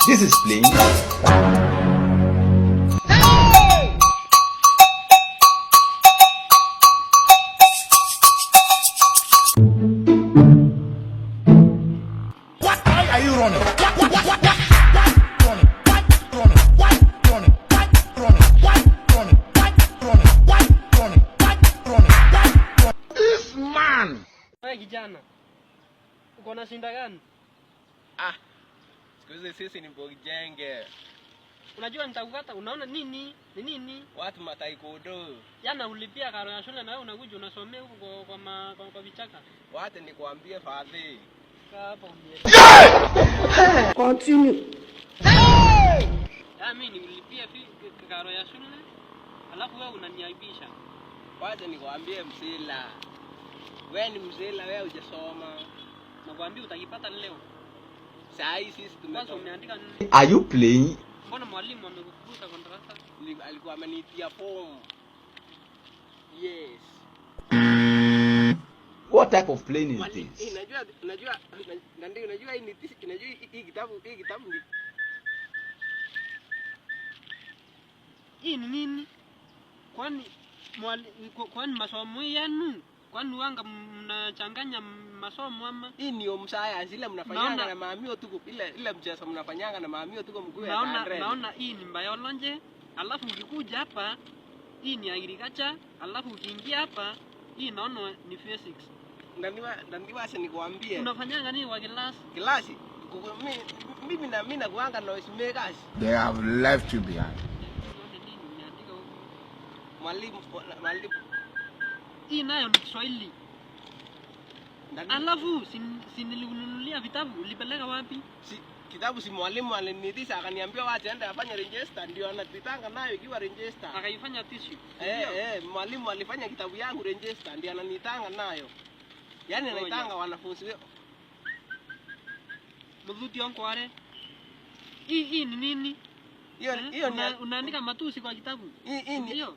This is playing. What? Why are you running? This man. Wewe kijana, uko na shinda gani? Siku hizi sisi ni bojenge. Unajua nitakukata, unaona nini? Ni nini? Watu mataikodo. Jana ulipia karo ya shule na wewe unakuja unasomea huko kwa vichaka. Watu nikwambie fadhi. Kaa hapa umbie. Continue. Mimi nilipia karo ya shule. Alafu wewe unaniaibisha. Watu nikwambie msila. Wewe ni msila, wewe hujasoma. Nakwambia utakipata leo. Saa hii sisi Kwanza tumetoka. umeandika nini? Are you playing? Mbona mwalimu amekukuta kwa darasa? Alikuwa amenitia form. Yes. What type of playing is Unajua this? unajua hii kitabu ni Hii ni nini? Kwani masomo yenu? Kwani wanga mnachanganya masomo ama? hii ni science ile mnafanyanga na maamio tuko ile mchezo mnafanyanga na maamio tuko mkuu ya naona hii ni biology, alafu ukikuja hapa hii ni agriculture, alafu ukiingia hapa hii naona ni physics. Ndani wase nikwambie. Unafanyanga nini kwa Kilasi? Mimi na kuanga noise makers. They have left you behind. Mwalimu hii nayo ni Kiswahili. Alafu si nilinunulia vitabu, ulipeleka wapi? Kitabu si mwalimu alinitisha akaniambia wacha aende afanye register, ndio anatitanga nayo ikiwa register. Akaifanya tissue. Mwalimu alifanya kitabu yangu register, ndio ananitanga nayo. Yaani anaitanga wanafunzi wao. Mudhuti wangu wale. Hii ni nini? Hiyo unaandika matusi kwa kitabu.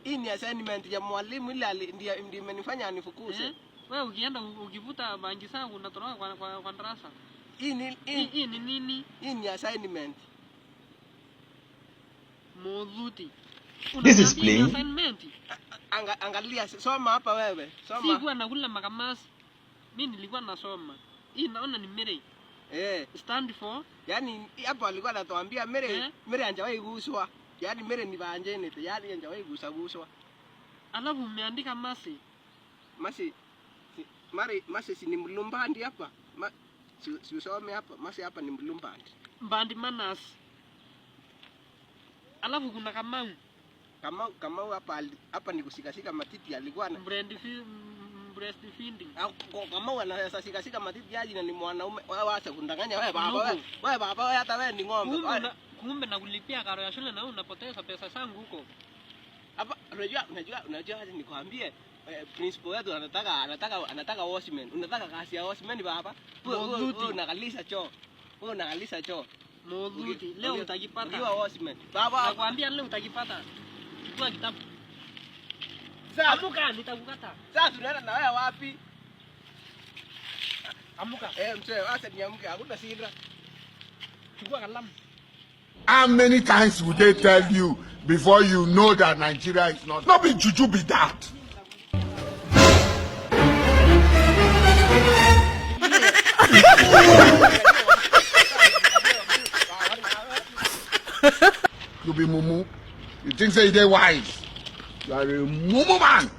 Hii ni assignment ya mwalimu ile ndio imenifanya anifukuze. Wewe ukienda ukivuta bangi zangu unatoroka kwa darasa. Hii ni nini? Hii ni assignment. Mudhuti. This is playing. Assignment. Angalia, soma hapa wewe. Soma. Sikuwa nakula makamasi. Mimi nilikuwa nasoma. Hii naona ni mere. Stand for. Yaani hapo alikuwa anatuambia mere anjawahi guswa. Yaani mere ni banjene, yaani anjawahi guswa. Alafu umeandika masi. Masi si ni mlumbandi hapa. Si usome hapa, masi hapa ni mlumbandi. Mbandi manas. Alafu kuna Kamau hapa ni kusikasika matiti alikuwa na breastfeeding. Kamau anaweza sikasika matiti yaji na ni mwanaume. Wewe acha kundanganya wewe baba. Wewe baba wewe hata wewe ni ng'ombe. Kumbe nakulipia karo ya shule na wewe unapoteza pesa zangu huko. Hapa unajua hata nikwambie principal wetu anataka washman. Unataka kazi ya washman baba? Wewe unakalisha choo. Mudhuti, leo utakipata. Unajua washman. Baba nakwambia leo utakipata. Chukua kitabu. Amuka nitakukata. Sasa tunaenda na wewe wapi? Amuka. Mzee, acha niamke, hakuna sira. Chukua kalamu. How many times would they tell you before you know that Nigeria is not be juju be that? You be mumu. You think say they wise? You are a mumu man.